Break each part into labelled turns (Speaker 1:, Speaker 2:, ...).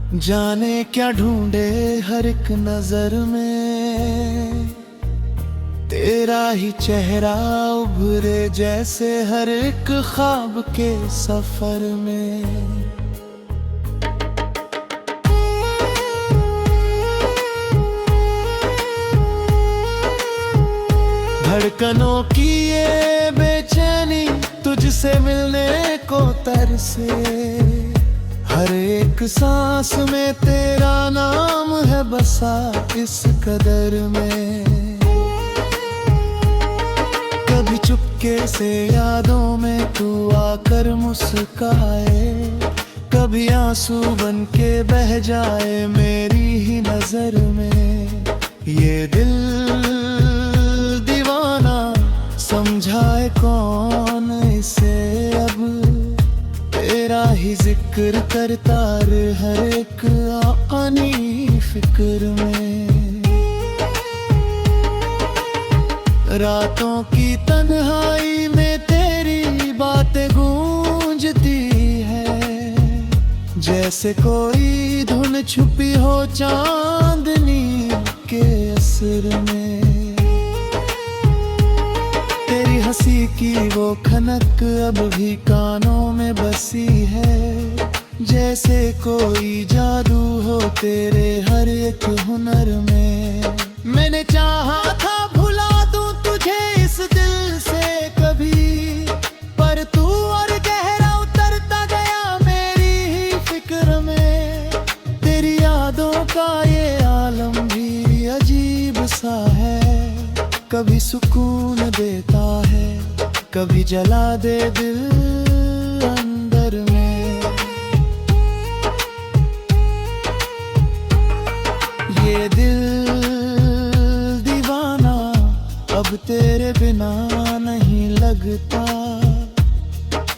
Speaker 1: जाने क्या ढूंढे हर एक नजर में, तेरा ही चेहरा उभरे जैसे हर एक ख्वाब के सफर में। धड़कनों की ये बेचैनी तुझसे मिलने को तरसे, हर एक सांस में तेरा नाम है बसा इस कदर में। कभी चुपके से यादों में तू आकर मुस्काए, कभी आंसू बन के बह जाए मेरी ही नजर में। ये दिल दीवाना समझाए कौन इसे, अब तेरा ही जिक्र करता रहे हर एक आनी फिक्र में। रातों की तन्हाई में तेरी बातें गूंजती है, जैसे कोई धुन छुपी हो चांदनी के असर में। तेरी हंसी की वो खनक अब भी कानों में बसी है, जैसे कोई जादू हो तेरे हर एक हुनर में। मैंने चाहा था भुला दूं तुझे इस दिल से कभी, पर तू और गहरा उतरता गया मेरी ही फिक्र में। तेरी यादों का ये आलम भी अजीब सा है, कभी सुकून देता है, कभी जला दे दिल अंदर में। ये दिल दीवाना अब तेरे बिना नहीं लगता,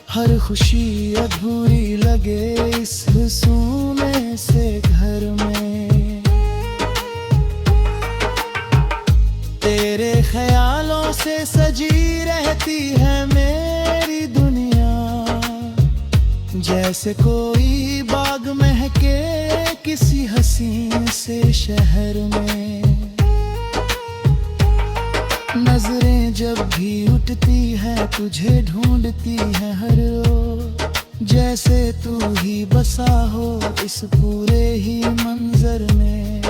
Speaker 1: हर खुशी अधूरी लगे इस सुने से घर में। तेरे ख्यालों से सजी रहती है मेरी दुनिया, जैसे कोई बाग महके किसी हसीन से शहर में। नजरें जब भी उठती है तुझे ढूंढती है हर रोज, जैसे तू ही बसा हो इस पूरे ही मंजर में।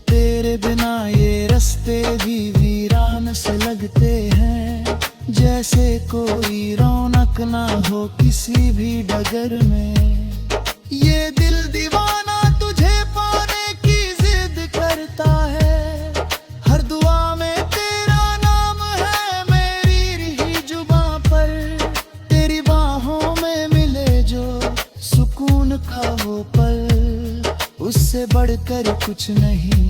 Speaker 1: तेरे बिना ये रास्ते भी वीरान से लगते हैं, जैसे कोई रौनक ना हो किसी भी डगर में। ये दिल दीवाना तुझे पाने की जिद करता है, हर दुआ में तेरा नाम है मेरी ही जुबां पर। तेरी बाहों में मिले जो सुकून का वो पल, उससे बढ़कर कुछ नहीं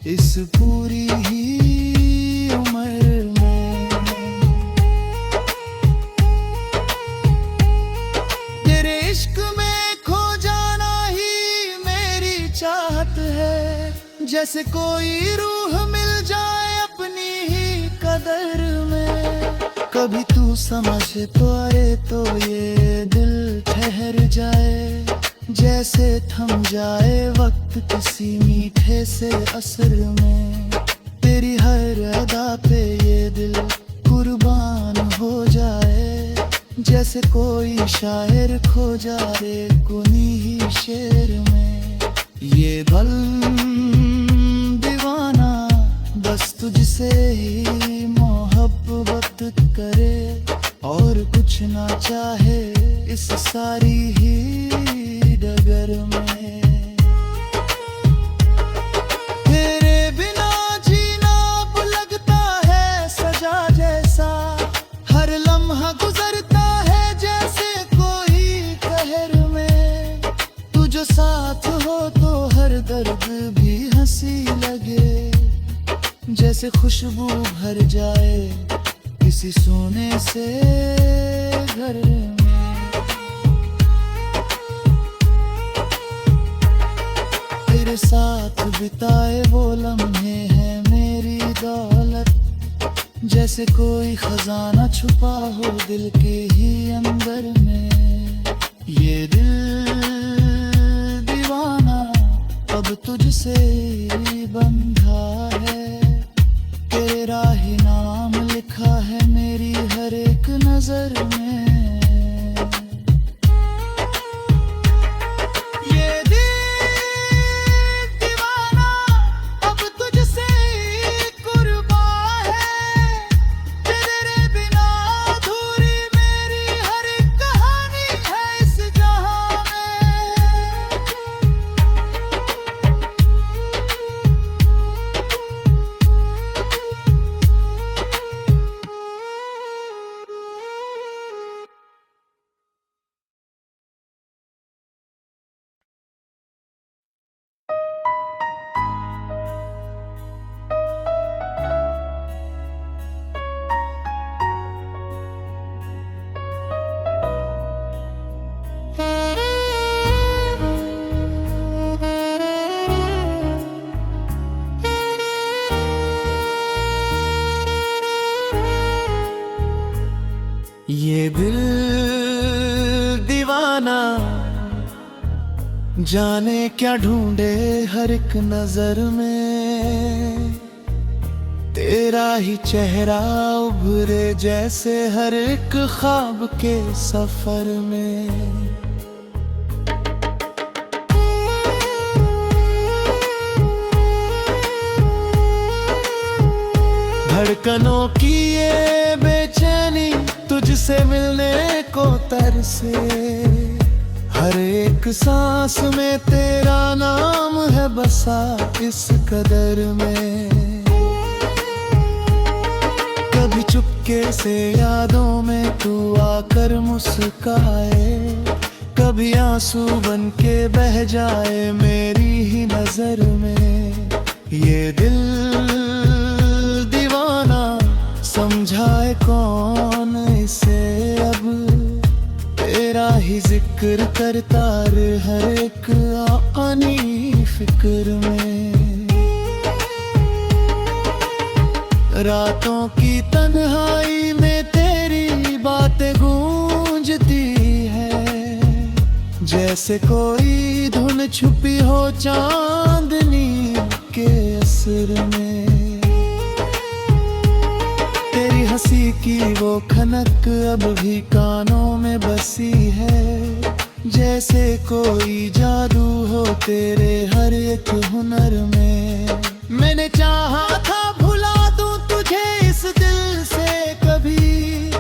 Speaker 1: इस पूरी ही उम्र में। तेरे इश्क में खो जाना ही मेरी चाहत है, जैसे कोई रूह मिल जाए अपनी ही कदर में। कभी तू समझ पाए तो ये दिल ठहर जाए, जैसे थम जाए वक्त किसी मीठे से असर में। तेरी हर अदा पे ये दिल कुर्बान हो जाए, जैसे कोई शायर खो जाए कुनी ही शेर में। ये बल दीवाना बस तुझसे ही मोहब्बत करे, और कुछ ना चाहे इस सारी ही डगर में। तेरे बिना जीना अब लगता है सजा जैसा, हर लम्हा गुजरता है जैसे कोई कहर में। तू जो साथ हो तो हर दर्द भी हंसी लगे, जैसे खुशबू भर जाए किसी सोने से घर में। तेरे साथ बिताए वो लम्हे हैं मेरी दौलत, जैसे कोई खजाना छुपा हो दिल के ही अंदर में। ये दिल दीवाना अब तुझसे बंधा है, तेरा ही नाम लिखा है मेरी हर एक नजर में। ये दिल दीवाना अब तुझसे कुर्बान है, तेरे बिना अधूरी मेरी हर एक कहानी है इस जहां में। ये दिल दीवाना जाने क्या ढूंढे हर एक नजर में, तेरा ही चेहरा उभरे जैसे हर एक ख्वाब के सफर में। धड़कनों की ये बेचैनी तुझसे मिलने को तरसे, हर एक सांस में तेरा नाम है बसा इस कदर में। कभी चुपके से यादों में तू आकर मुस्काए, कभी आंसू बन के बह जाए मेरी ही नजर में। ये दिल दीवाना समझाए कौन इसे अब, तेरा ही जिक्र करता रहे हर एक आनी फिक्र में। रातों की तन्हाई में तेरी बातें गूंजती है, जैसे कोई धुन छुपी हो चांदनी के असर में। तेरी हंसी की वो खनक अब भी कानों में बसी है, जैसे कोई जादू हो तेरे हर एक हुनर में। मैंने चाहा था भुला दूं तुझे इस दिल से कभी,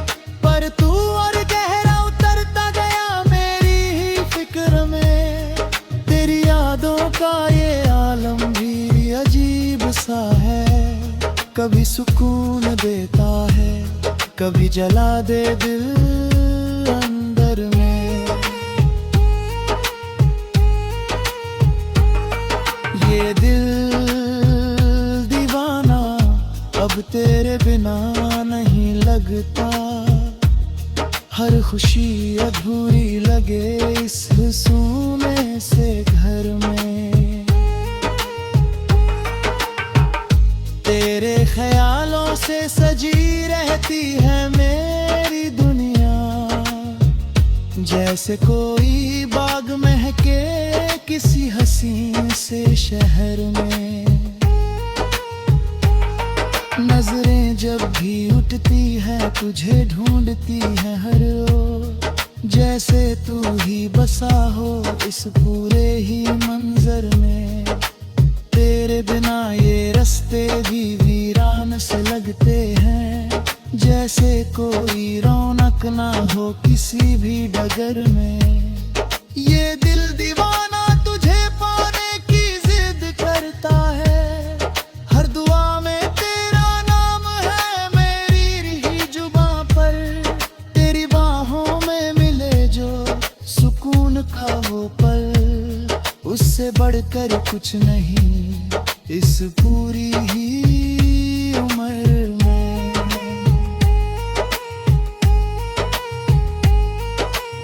Speaker 1: पर तू और गहरा उतरता गया मेरी ही फिक्र में। तेरी यादों का ये आलम भी अजीब सा है, कभी सुकून देता है, कभी जला दे दिल अंदर में। ये दिल दीवाना अब तेरे बिना नहीं लगता, हर खुशी अधूरी लगे इस सुने से घर में। तेरे ख्यालों से सजी रहती है मेरी दुनिया, जैसे कोई बाग महके किसी हसीन से शहर में। नजरें जब भी उठती है तुझे ढूंढती है हर ओर, जैसे तू ही बसा हो इस पूरे ही मंजर में। तेरे बिना ये रास्ते भी वीरान से लगते हैं, जैसे कोई रौनक ना हो किसी भी डगर में। ये दिल दीवाना तुझे पाने की जिद करता है, हर दुआ में तेरा नाम है मेरी ही जुबां पर। तेरी बाहों में मिले जो सुकून का वो पल, उससे बढ़कर कुछ नहीं इस पूरी ही उम्र में।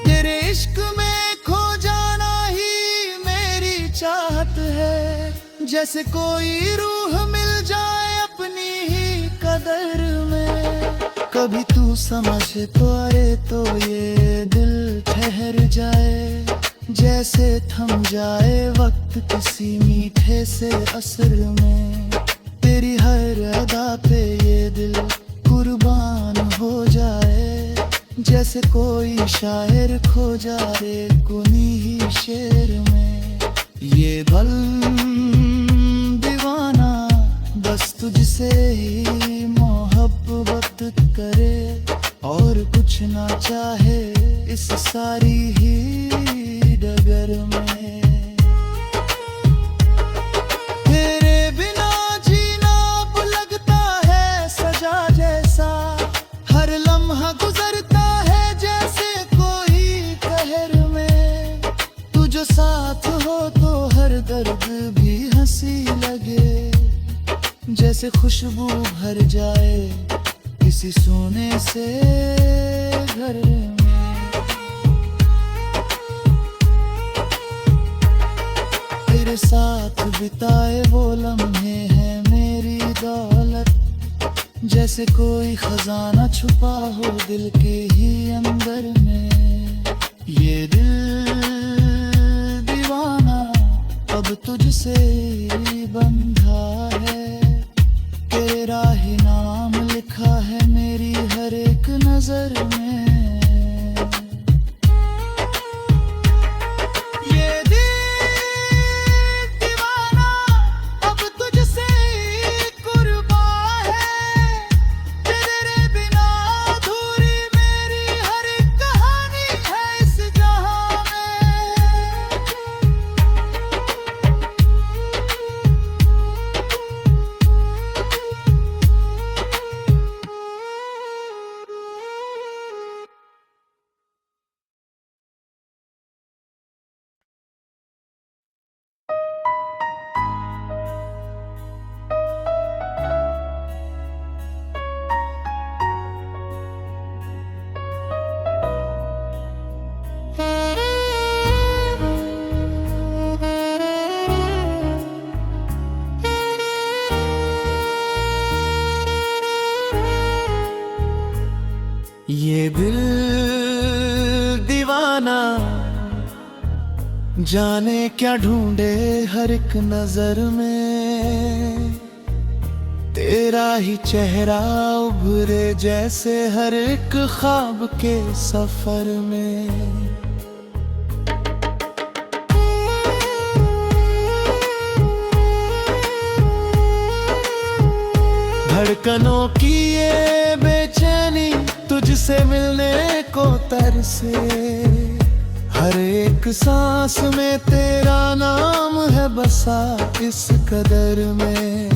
Speaker 1: तेरे इश्क में खो जाना ही मेरी चाहत है, जैसे कोई रूह मिल जाए अपनी ही कदर में। कभी तू समझ तो आए तो ये दिल ठहर जाए, जैसे थम जाए वक्त किसी मीठे से असर में। तेरी हर अदा पे ये दिल कुर्बान हो जाए, जैसे कोई शायर खो जाए कुनी ही शेर में। ये बल दीवाना बस तुझसे ही मोहब्बत करे, और कुछ ना चाहे इस सारी ही डगर में। तेरे बिना जीना अब लगता है सजा जैसा, हर लम्हा गुजरता है जैसे कोई कहर में। तू जो साथ हो तो हर दर्द भी हंसी लगे, जैसे खुशबू भर जाए किसी सोने से घर में। तेरे साथ बिताए वो लम्हे हैं मेरी दौलत, जैसे कोई खजाना छुपा हो दिल के ही अंदर में। ये दिल दीवाना अब तुझसे ही बंधा है, तेरा ही नाम लिखा है मेरी हर एक नजर में। ये दिल दीवाना जाने क्या ढूंढे हर एक नजर में। तेरा ही चेहरा उभरे जैसे हर एक ख्वाब के सफर में। धड़कनों की ये बेचैनी तुझसे मिलने को तरसे, हर एक सांस में तेरा नाम है बसा इस कदर में।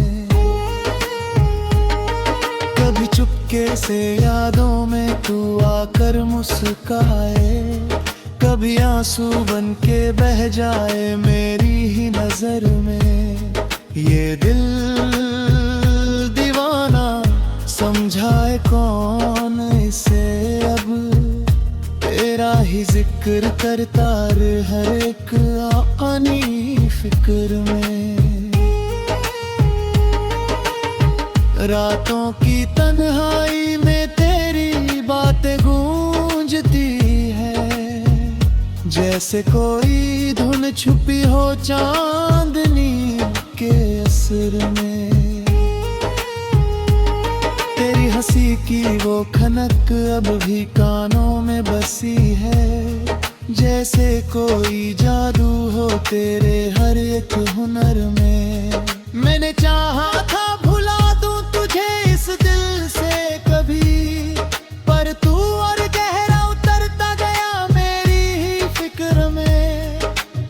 Speaker 1: कभी चुपके से यादों में तू आकर मुस्काए, कभी आंसू बन के बह जाए मेरी ही नजर में। ये दिल दीवाना समझाए कौन इसे अब, तेरा ही जिक्र करता हर एक आनी फिक्र में। रातों की तन्हाई में तेरी बातें गूंजती है, जैसे कोई धुन छुपी हो चांदनी के असर में। तेरी हंसी की वो खनक अब भी कानों में बसी है, जैसे कोई जादू हो तेरे हर एक हुनर में। मैंने चाहा था भुला दूं तुझे इस दिल से कभी, पर तू और गहरा उतरता गया मेरी ही फिक्र में।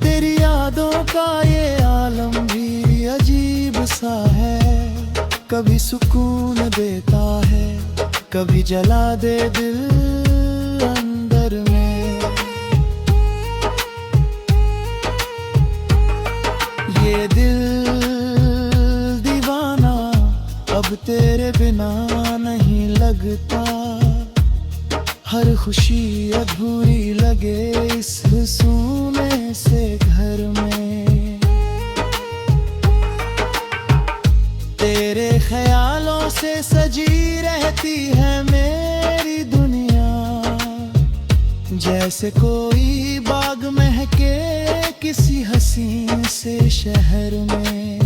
Speaker 1: तेरी यादों का ये आलम भी अजीब सा है, कभी सुकून देता है कभी जला दे दिल अंदर में। ये दिल दीवाना अब तेरे बिना नहीं लगता, हर खुशी अधूरी लगे इस सूने से घर में। तेरे ख्यालों से सजी रहती है मेरी दुनिया, जैसे कोई बाग महके किसी हसीन से शहर में।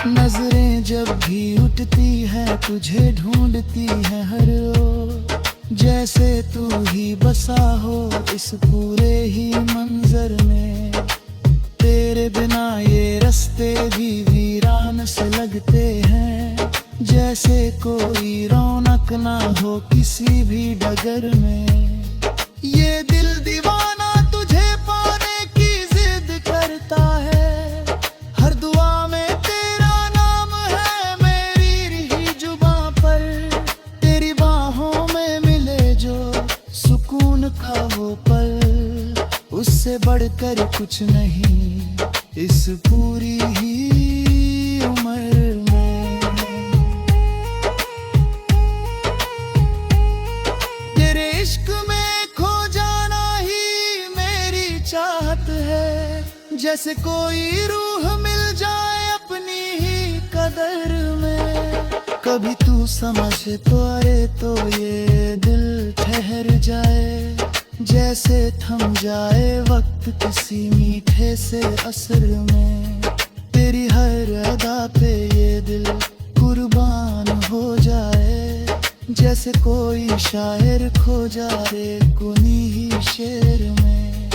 Speaker 1: नजरें जब भी उठती है तुझे ढूंढती है हर ओर, जैसे तू ही बसा हो इस पूरे ही मंजर में। तेरे बिना ये रास्ते भी वीरान से लगते हैं, जैसे कोई रौनक ना हो किसी भी डगर में। ये दिल दीवाना तुझे पाने की जिद करता है, हर दुआ में तेरा नाम है मेरी ही जुबां पर। तेरी बाहों में मिले जो सुकून का वो पल, उससे बढ़कर कुछ नहीं इस पूरी ही उम्र में। तेरे इश्क में खो जाना ही मेरी चाहत है, जैसे कोई रूह मिल जाए अपनी ही कदर में। कभी तू समझ पाए तो ये दिल ठहर जाए, जैसे थम जाए वक्त किसी मीठे से असर में। तेरी हर अदा पे ये दिल कुर्बान हो जाए, जैसे कोई शायर खो जाए कुनी ही शेर में।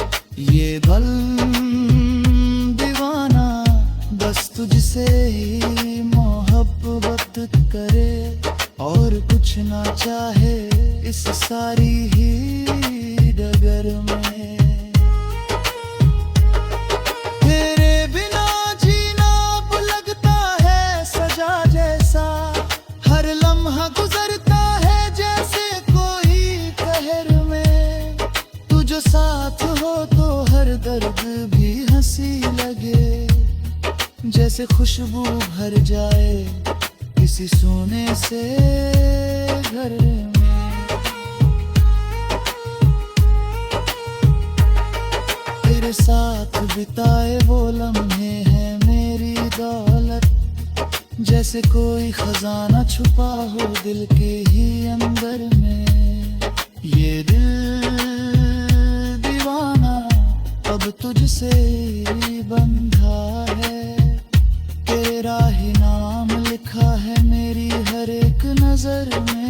Speaker 1: ये बल दीवाना बस तुझसे ही मोहब्बत करे, और कुछ ना चाहे इस सारी ही डगर में। तेरे बिना जीना अब लगता है सजा जैसा, हर लम्हा गुजरता है जैसे कोई कहर में। तू जो साथ हो तो हर दर्द भी हंसी लगे, जैसे खुशबू भर जाए किसी सोने से घर में। तेरे साथ बिताए वो लम्हे हैं मेरी दौलत, जैसे कोई खजाना छुपा हो दिल के ही अंदर में। ये दिल दीवाना अब तुझसे ही बंधा है, तेरा ही नाम लिखा है मेरी हर एक नजर में।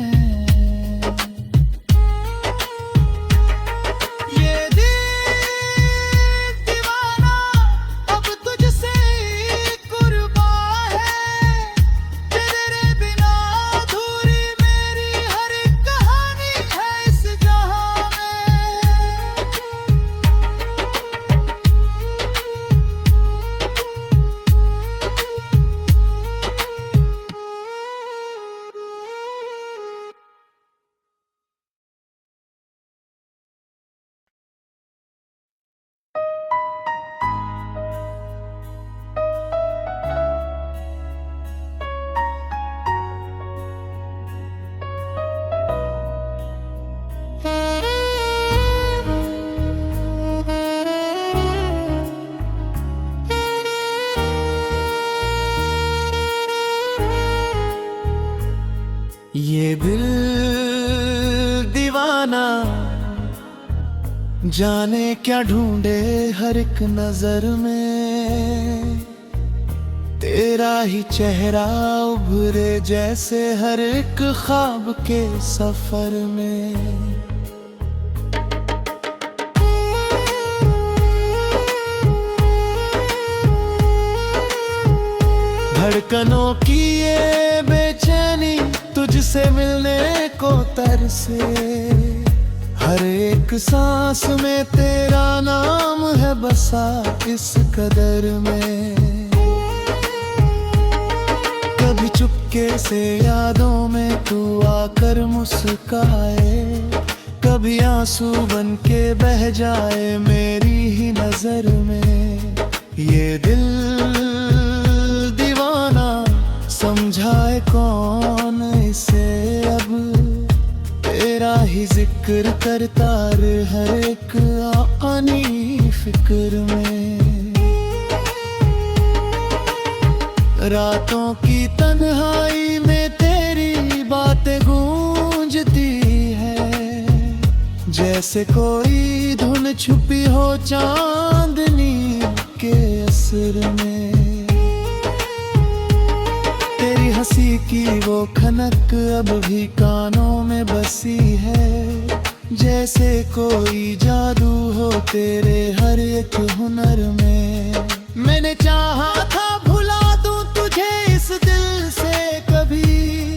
Speaker 1: ये दिल दीवाना जाने क्या ढूंढे हर एक नजर में। तेरा ही चेहरा उभरे जैसे हर एक ख्वाब के सफर में। धड़कनों की ये बेचैनी तुझसे मिलने को तरसे, हर एक सांस में तेरा नाम है बसा इस कदर में। कभी चुपके से यादों में तू आकर मुस्काए, कभी आंसू बन के बह जाए मेरी ही नजर में। ये दिल दीवाना समझाए कौन इसे अब, तेरा ही जिक्र करता हर एक आनी फिक्र में। रातों की तन्हाई में तेरी बातें गूंजती है, जैसे कोई धुन छुपी हो चांदनी के असर में। तेरी हंसी की वो खनक अब भी कानों में बसी है, जैसे कोई जादू हो तेरे हर एक हुनर में। मैंने चाहा था भुला दूं तुझे इस दिल से कभी,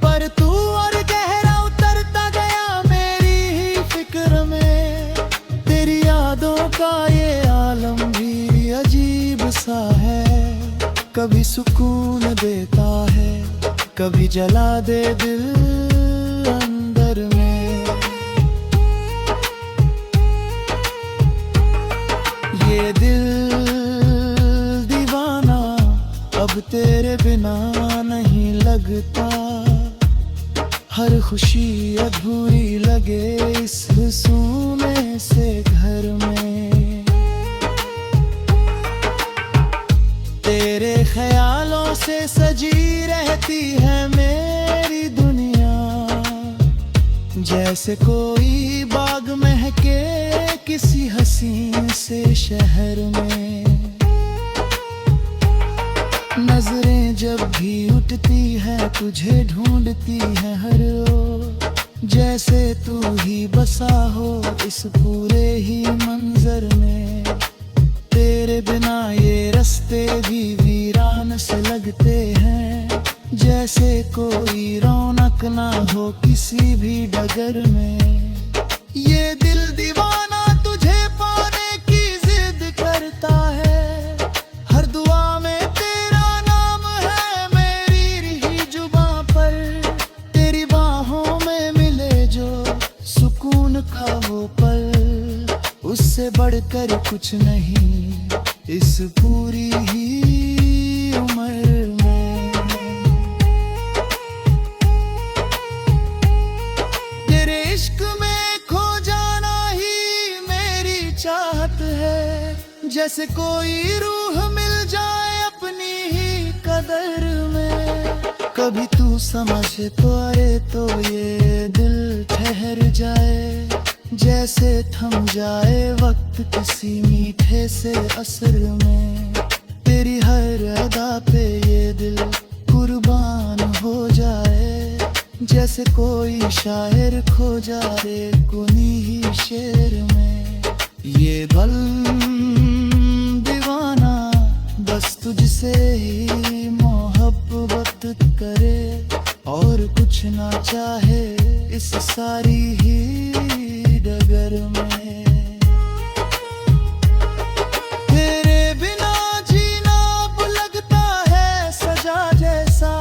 Speaker 1: पर तू और गहरा उतरता गया मेरी ही फिक्र में। तेरी यादों का ये आलम भी अजीब सा है, कभी सुकून देता है, कभी जला दे दिल अंदर में। ये दिल दीवाना अब तेरे बिना नहीं लगता, हर खुशी अधूरी लगे इस सूने से घर में। तेरे ख्यालों से सजी रहती है मेरी दुनिया, जैसे कोई बाग महके किसी हसीन से शहर में। नजरें जब भी उठती है तुझे ढूंढती है हर रोज, जैसे तू ही बसा हो इस पूरे ही मंजर में। तेरे बिना ये रास्ते भी वीरान से लगते हैं, जैसे कोई रौनक ना हो किसी भी डगर में। ये दिल दीवाना तुझे पाने की जिद करता है, हर दुआ में तेरा नाम है मेरी ही जुबां पर। तेरी बाहों में मिले जो सुकून का वो पल, उससे बढ़कर कुछ नहीं इस पूरी ही उम्र में। तेरे इश्क में खो जाना ही मेरी चाहत है, जैसे कोई रूह मिल जाए अपनी ही कदर में। कभी तू समझ तो आए तो ये दिल ठहर जाए, जैसे थम जाए वक्त किसी मीठे से असर में। तेरी हर अदा पे ये दिल कुर्बान हो जाए, जैसे कोई शायर खो जाए कुनी ही शेर में। ये बल दीवाना बस तुझसे ही मोहब्बत करे, और कुछ ना चाहे इस सारी ही डगर में। तेरे बिना जीना अब लगता है सजा जैसा,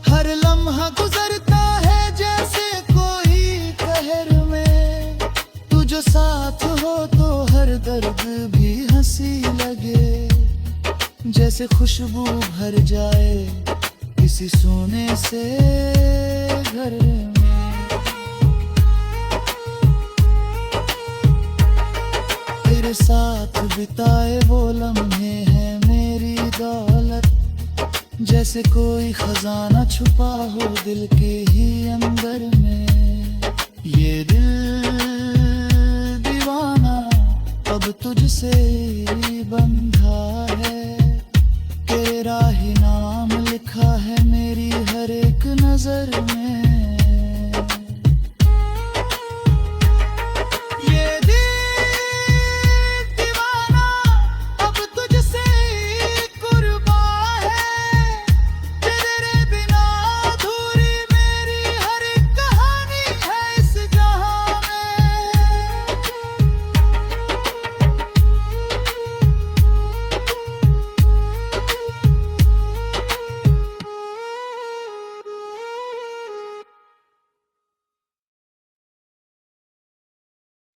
Speaker 1: हर लम्हा गुजरता है जैसे कोई कहर में। तू जो साथ हो तो हर दर्द भी हंसी लगे, जैसे खुशबू भर जाए किसी सोने से घर में। तेरे साथ बिताए वो लम्हे हैं मेरी दौलत, जैसे कोई खजाना छुपा हो दिल के ही अंदर में। ये दिल दीवाना अब तुझसे बंधा